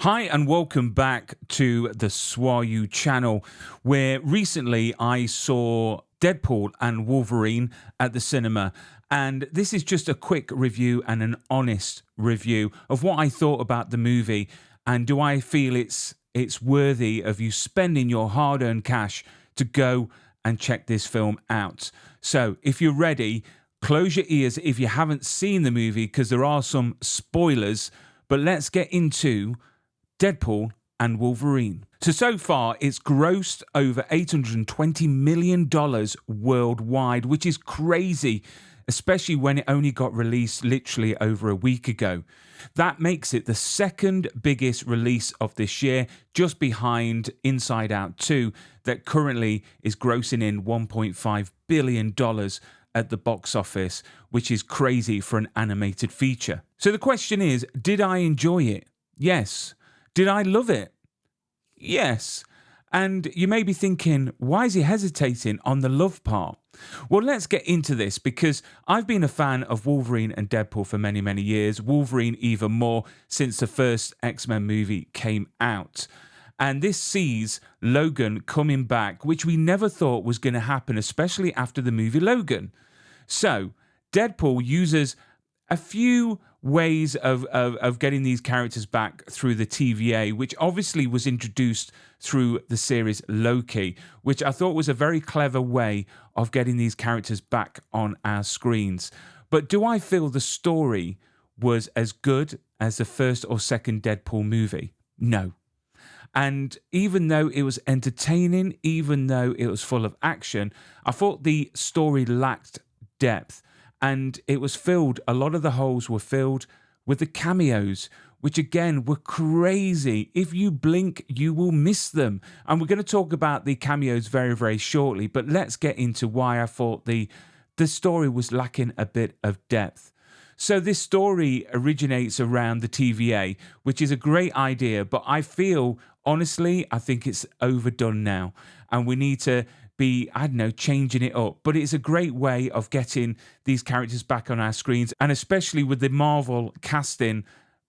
Hi and welcome back to the SWAU channel, where recently I saw Deadpool and Wolverine at the cinema, and this is just a quick review and an honest review of what I thought about the movie, and do I feel it's worthy of you spending your hard-earned cash to go and check this film out. So if you're ready, close your ears if you haven't seen the movie because there are some spoilers, but let's get into Deadpool and Wolverine. So far, it's grossed over $820 million worldwide, which is crazy, especially when it only got released literally over a week ago. That makes it the second biggest release of this year, just behind Inside Out 2, that currently is grossing in $1.5 billion at the box office, which is crazy for an animated feature. So the question is, did I enjoy it? Yes. Did I love it? Yes. And you may be thinking, why is he hesitating on the love part? Well, let's get into this because I've been a fan of Wolverine and Deadpool for many, many years. Wolverine even more since the first X-Men movie came out. And this sees Logan coming back, which we never thought was going to happen, especially after the movie Logan. So Deadpool uses a few ways of getting these characters back through the TVA, which obviously was introduced through the series Loki, which I thought was a very clever way of getting these characters back on our screens. But do I feel the story was as good as the first or second Deadpool movie? No. And even though it was entertaining, even though it was full of action, I thought the story lacked depth. And it was filled, a lot of the holes were filled with the cameos, which again were crazy. If you blink, you will miss them. And we're going to talk about the cameos very, very shortly. But let's get into why I thought the story was lacking a bit of depth. So this story originates around the TVA, which is a great idea. But I feel, honestly, I think it's overdone now. And we need to be, I don't know, changing it up. But it's a great way of getting these characters back on our screens, and especially with the Marvel casting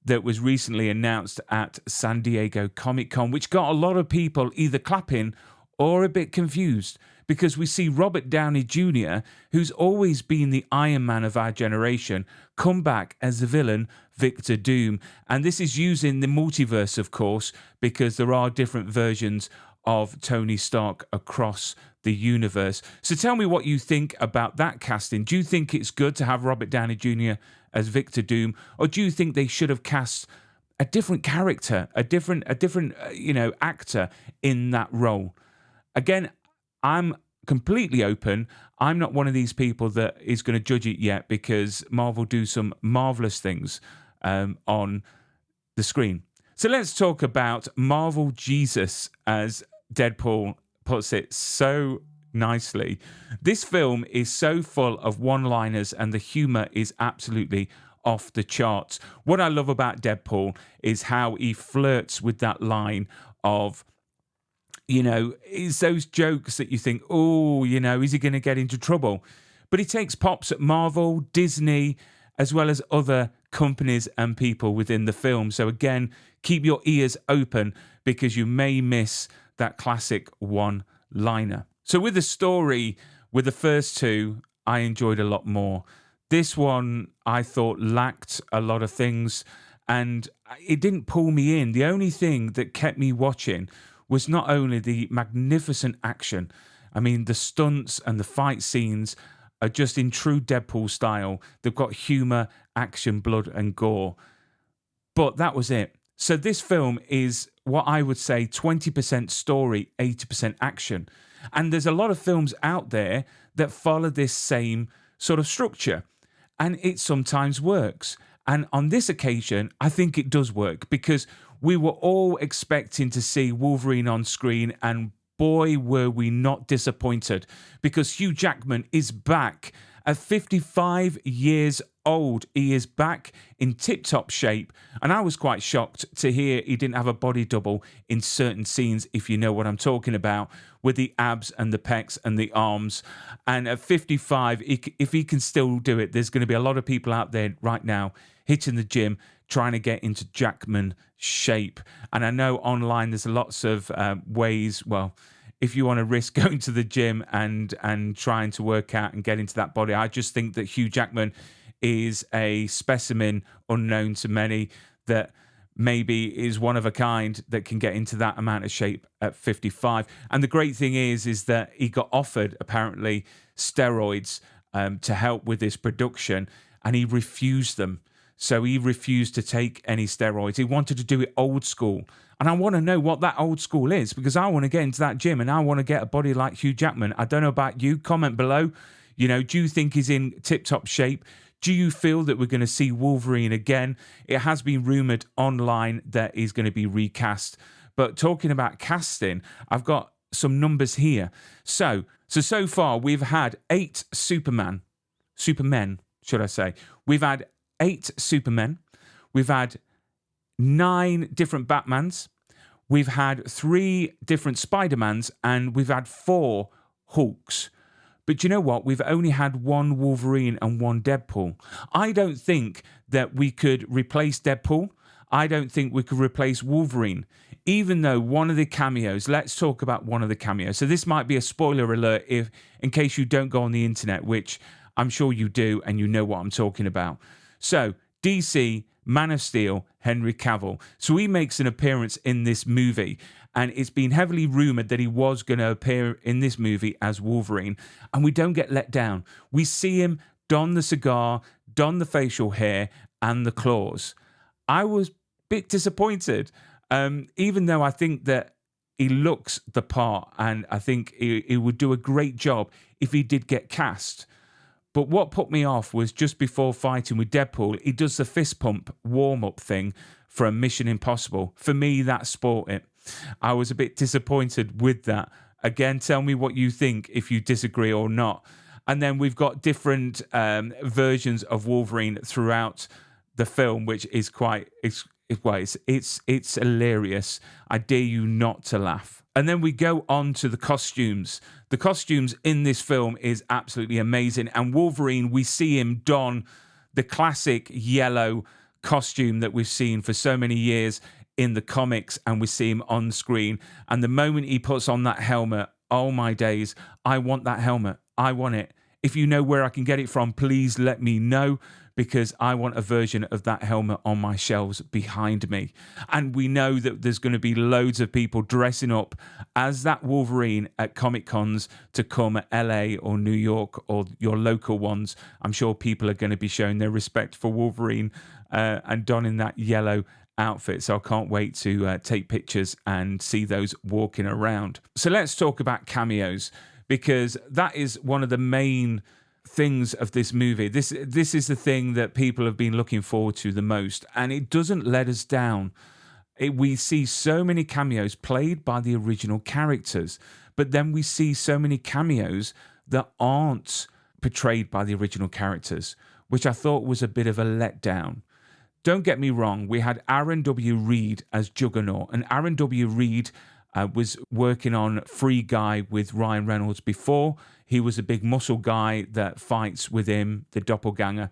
that was recently announced at San Diego Comic-Con, which got a lot of people either clapping or a bit confused, because we see Robert Downey Jr., who's always been the Iron Man of our generation, come back as the villain, Victor Doom. And this is using the multiverse, of course, because there are different versions of Tony Stark across the universe. So tell me what you think about that casting. Do you think it's good to have Robert Downey Jr. as Victor Doom, or do you think they should have cast a different character, a different actor in that role? Again, I'm completely open. I'm not one of these people that is going to judge it yet, because Marvel do some marvelous things on the screen. So let's talk about Marvel Jesus, as Deadpool puts it so nicely. This film is so full of one-liners and the humor is absolutely off the charts. What I love about Deadpool is how he flirts with that line of, it's those jokes that you think, is he going to get into trouble? But he takes pops at Marvel, Disney, as well as other companies and people within the film. So again, keep your ears open because you may miss that classic one-liner. So with the story, with the first two, I enjoyed a lot more. This one, I thought, lacked a lot of things and it didn't pull me in. The only thing that kept me watching was not only the magnificent action. I mean, the stunts and the fight scenes are just in true Deadpool style. They've got humor, action, blood, and gore. But that was it. So this film is what I would say 20% story, 80% action. And there's a lot of films out there that follow this same sort of structure. And it sometimes works. And on this occasion, I think it does work, because we were all expecting to see Wolverine on screen, and boy, were we not disappointed, because Hugh Jackman is back at 55 years old. He is back in tip-top shape, and I was quite shocked to hear he didn't have a body double in certain scenes, if you know what I'm talking about, with the abs and the pecs and the arms. And at 55, if he can still do it, there's going to be a lot of people out there right now hitting the gym trying to get into Jackman shape. And I know online there's lots of ways, well, if you want to risk going to the gym and trying to work out and get into that body, I just think that Hugh Jackman is a specimen unknown to many that maybe is one of a kind that can get into that amount of shape at 55. And the great thing is that he got offered apparently steroids to help with his production, and he refused them. So he refused to take any steroids. He wanted to do it old school. And I want to know what that old school is, because I want to get into that gym and I want to get a body like Hugh Jackman. I don't know about you. Comment below. You know, do you think he's in tip-top shape? Do you feel that we're going to see Wolverine again? It has been rumored online that he's going to be recast. But talking about casting, I've got some numbers here. So far we've had 8 supermen, should I say. We've had 8 Supermen. We've had 9 different Batmans. We've had 3 different Spider-Mans, and we've had 4 Hulks. But you know what? We've only had 1 Wolverine and 1 Deadpool. I don't think that we could replace Deadpool. I don't think we could replace Wolverine. Even though one of the cameos, let's talk about one of the cameos. So this might be a spoiler alert if, in case you don't go on the internet, which I'm sure you do and you know what I'm talking about. So DC, Man of Steel, Henry Cavill. So he makes an appearance in this movie, and it's been heavily rumored that he was going to appear in this movie as Wolverine, and we don't get let down. We see him don the cigar, don the facial hair, and the claws. I was a bit disappointed, even though I think that he looks the part, and I think he would do a great job if he did get cast. But what put me off was just before fighting with Deadpool, he does the fist pump warm-up thing from Mission Impossible. For me, that spoilt it. I was a bit disappointed with that. Again, tell me what you think, if you disagree or not. And then we've got different versions of Wolverine throughout the film, which is quite... It's hilarious. I dare you not to laugh. And then we go on to the costumes. The costumes in this film is absolutely amazing. And Wolverine, we see him don the classic yellow costume that we've seen for so many years in the comics, and we see him on screen. And the moment he puts on that helmet, oh my days, I want that helmet. I want it. If you know where I can get it from, please let me know, because I want a version of that helmet on my shelves behind me. And we know that there's going to be loads of people dressing up as that Wolverine at Comic Cons to come at LA or New York or your local ones. I'm sure people are going to be showing their respect for Wolverine and donning that yellow outfit. So I can't wait to take pictures and see those walking around. So let's talk about cameos, because that is one of the main things of this movie. This is the thing that people have been looking forward to the most, and it doesn't let us down. We see so many cameos played by the original characters, but then we see so many cameos that aren't portrayed by the original characters, which I thought was a bit of a letdown. Don't get me wrong, we had Aaron W. Reed as Juggernaut, and Aaron W. Reed was working on Free Guy with Ryan Reynolds before. He was a big muscle guy that fights with him, the doppelganger,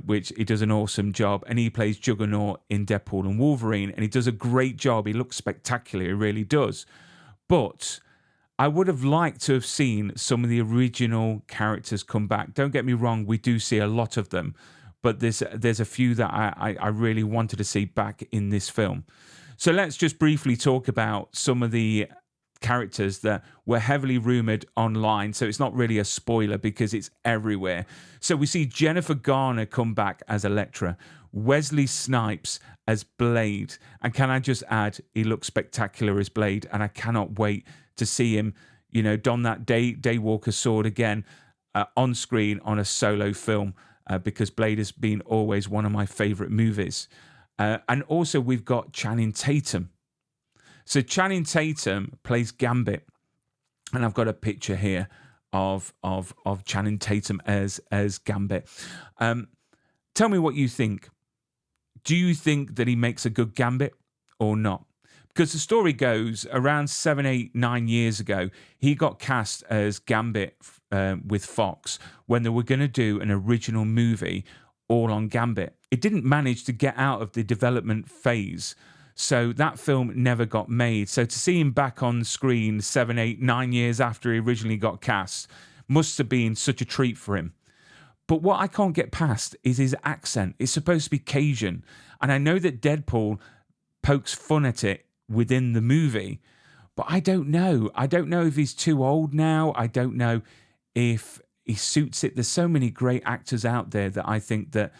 which he does an awesome job. And he plays Juggernaut in Deadpool and Wolverine, and he does a great job. He looks spectacular, he really does. But I would have liked to have seen some of the original characters come back. Don't get me wrong, we do see a lot of them, but there's a few that I really wanted to see back in this film. So let's just briefly talk about some of the characters that were heavily rumored online. So it's not really a spoiler because it's everywhere. So we see Jennifer Garner come back as Elektra, Wesley Snipes as Blade. And can I just add, he looks spectacular as Blade, and I cannot wait to see him, don that Daywalker sword again on screen on a solo film, because Blade has been always one of my favorite movies. And also we've got Channing Tatum. So Channing Tatum plays Gambit, and I've got a picture here of Channing Tatum as Gambit. Tell me what you think. Do you think that he makes a good Gambit or not? Because the story goes around 7, 8, 9 years ago, he got cast as Gambit with Fox when they were going to do an original movie all on Gambit. It didn't manage to get out of the development phase, so that film never got made. So to see him back on screen 7, 8, 9 years after he originally got cast must have been such a treat for him. But what I can't get past is his accent. It's supposed to be Cajun, and I know that Deadpool pokes fun at it within the movie, but I don't know. I don't know if he's too old now. I don't know if he suits it. There's so many great actors out there that I think that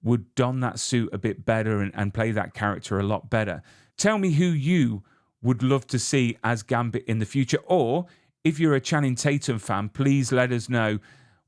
would don that suit a bit better and play that character a lot better. Tell me who you would love to see as Gambit in the future, or if you're a Channing Tatum fan, please let us know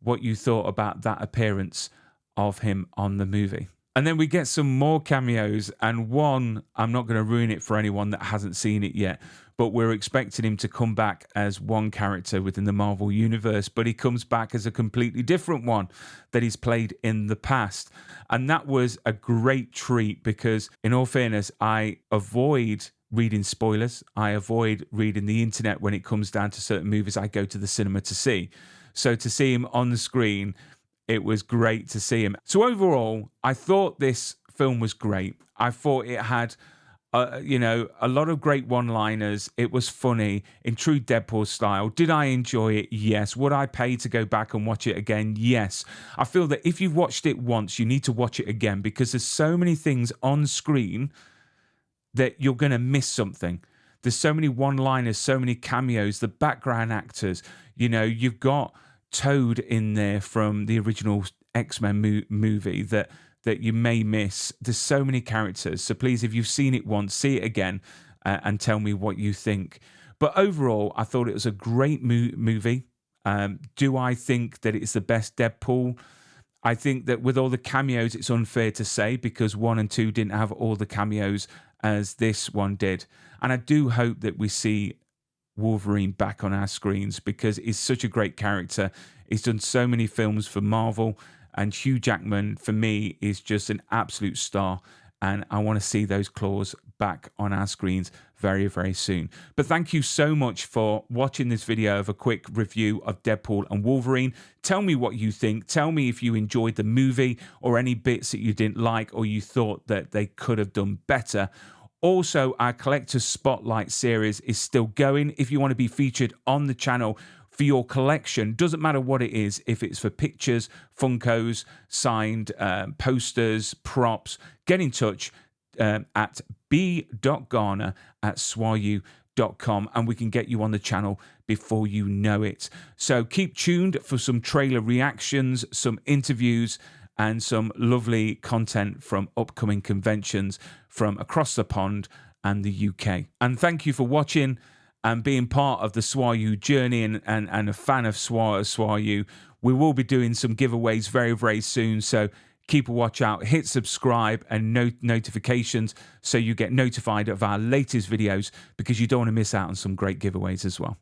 what you thought about that appearance of him on the movie. And then we get some more cameos, and one, I'm not going to ruin it for anyone that hasn't seen it yet, but we're expecting him to come back as one character within the Marvel Universe, but he comes back as a completely different one that he's played in the past. And that was a great treat because, in all fairness, I avoid reading spoilers. I avoid reading the internet when it comes down to certain movies I go to the cinema to see. So to see him on the screen, it was great to see him. So overall, I thought this film was great. I thought it had, a lot of great one-liners. It was funny in true Deadpool style. Did I enjoy it? Yes. Would I pay to go back and watch it again? Yes. I feel that if you've watched it once, you need to watch it again because there's so many things on screen that you're going to miss something. There's so many one-liners, so many cameos, the background actors. You've got Toad in there from the original X-Men movie that you may miss. There's so many characters. So please, if you've seen it once, see it again and tell me what you think. But overall, I thought it was a great movie. Do I think that it's the best Deadpool? I think that with all the cameos, it's unfair to say because 1 and 2 didn't have all the cameos as this one did. And I do hope that we see Wolverine back on our screens because he's such a great character. He's done so many films for Marvel, and Hugh Jackman, for me, is just an absolute star. And I want to see those claws back on our screens very, very soon. But thank you so much for watching this video of a quick review of Deadpool and Wolverine. Tell me what you think. Tell me if you enjoyed the movie or any bits that you didn't like or you thought that they could have done better. Also, our Collector's Spotlight series is still going. If you want to be featured on the channel for your collection, doesn't matter what it is, if it's for pictures, Funkos, signed posters, props, get in touch at b.garner@swau.com and we can get you on the channel before you know it. So keep tuned for some trailer reactions, some interviews, and some lovely content from upcoming conventions from across the pond and the UK. And thank you for watching and being part of the SWAU journey and a fan of SWAU. We will be doing some giveaways very, very soon, so keep a watch out. Hit subscribe and notifications so you get notified of our latest videos because you don't want to miss out on some great giveaways as well.